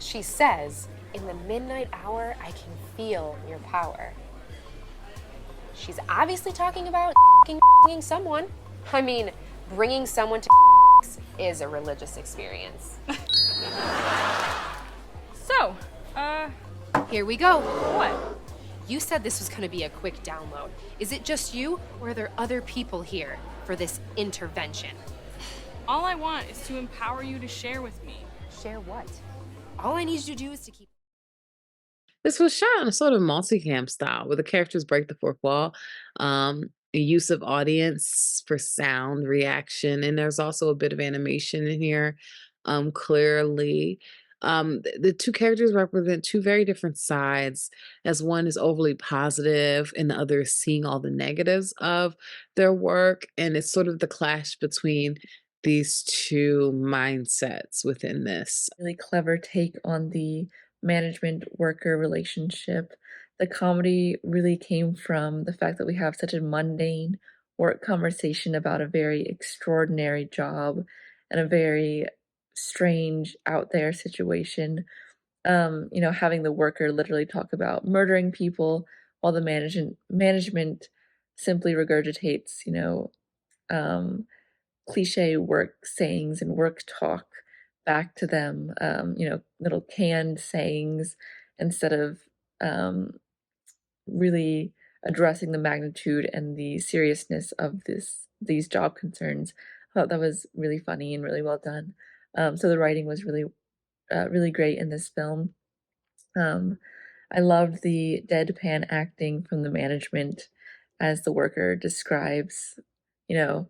She says, in the midnight hour, I can feel your power. She's obviously talking about f***ing someone. I mean, bringing someone to is a religious experience. So, Here we go. what? You said this was gonna be a quick download. Is it just you, or are there other people here for this intervention? All I want is to empower you to share with me. Share what? All I need you to do is to keep... This was shot in a sort of multicam style where the characters break the fourth wall, the use of audience for sound reaction, and there's also a bit of animation in here, clearly. The two characters represent two very different sides, as one is overly positive and the other is seeing all the negatives of their work, and it's sort of the clash between these two mindsets within this. Really clever take on the management worker relationship. The comedy really came from the fact that we have such a mundane work conversation about a very extraordinary job and a very strange out there situation. Having the worker literally talk about murdering people while the management simply regurgitates, um, cliche work sayings and work talk back to them, little canned sayings instead of really addressing the magnitude and the seriousness of these job concerns. I thought that was really funny and really well done. So the writing was really great in this film. I loved the deadpan acting from the management as the worker describes, you know,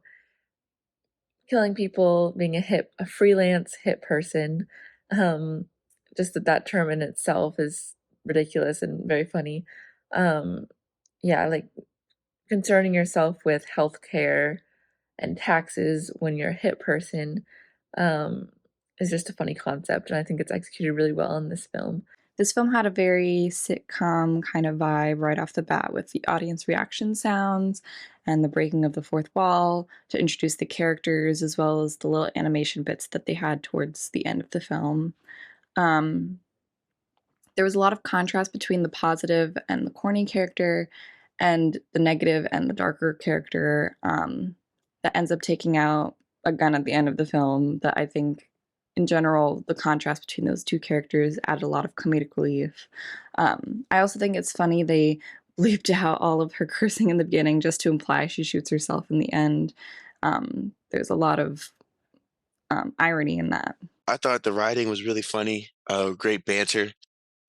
killing people, being a freelance hit person. Um, just that term in itself is ridiculous and very funny. Um, yeah, like concerning yourself with healthcare and taxes when you're a hit person um, is just a funny concept, and I think it's executed really well in this film. This film had a very sitcom kind of vibe right off the bat with the audience reaction sounds and the breaking of the fourth wall to introduce the characters as well as the little animation bits that they had towards the end of the film. Um, there was a lot of contrast between the positive and the corny character and the negative and the darker character that ends up taking out a gun at the end of the film that I think in general, the contrast between those two characters added a lot of comedic relief. I also think it's funny they bleeped out all of her cursing in the beginning just to imply she shoots herself in the end. There's a lot of irony in that. I thought the writing was really funny, great banter,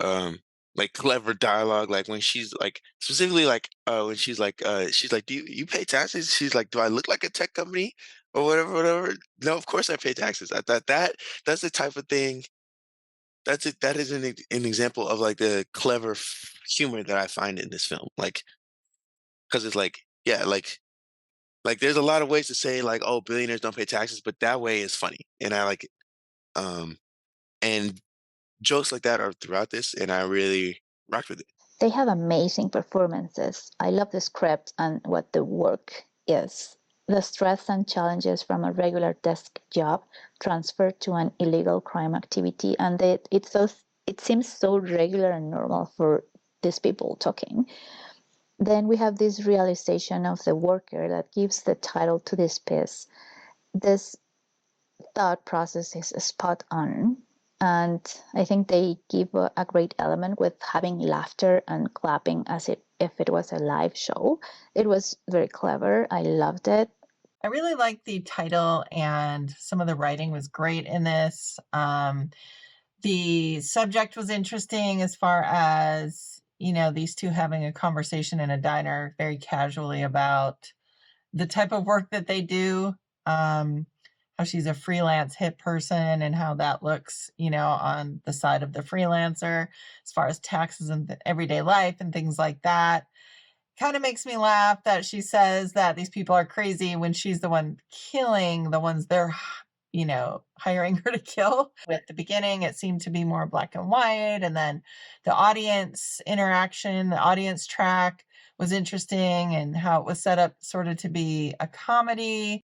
like clever dialogue. Like when she's like, specifically like when she's like, do you pay taxes? She's like, do I look like a tech company or whatever, whatever? No, of course I pay taxes. I thought that's the type of thing. That's it. That is an example of like the clever humor that I find in this film. Like, because it's like, yeah, like there's a lot of ways to say like, oh, billionaires don't pay taxes, but that way is funny, and I like it. And jokes like that are throughout this, and I really rocked with it. They have amazing performances. I love the script and what the work is. The stress and challenges from a regular desk job transferred to an illegal crime activity, and it seems so regular and normal for these people talking. Then we have this realization of the worker that gives the title to this piece. This thought process is spot on. And I think they give a great element with having laughter and clapping as if it was a live show. It was very clever. I loved it. I really liked the title, and some of the writing was great in this. The subject was interesting as far as, these two having a conversation in a diner very casually about the type of work that they do. How she's a freelance hit person and how that looks, on the side of the freelancer as far as taxes and everyday life and things like that. Kind of makes me laugh that she says that these people are crazy when she's the one killing the ones they're, hiring her to kill. At the beginning, it seemed to be more black and white. And then the audience interaction, the audience track was interesting, and how it was set up sort of to be a comedy.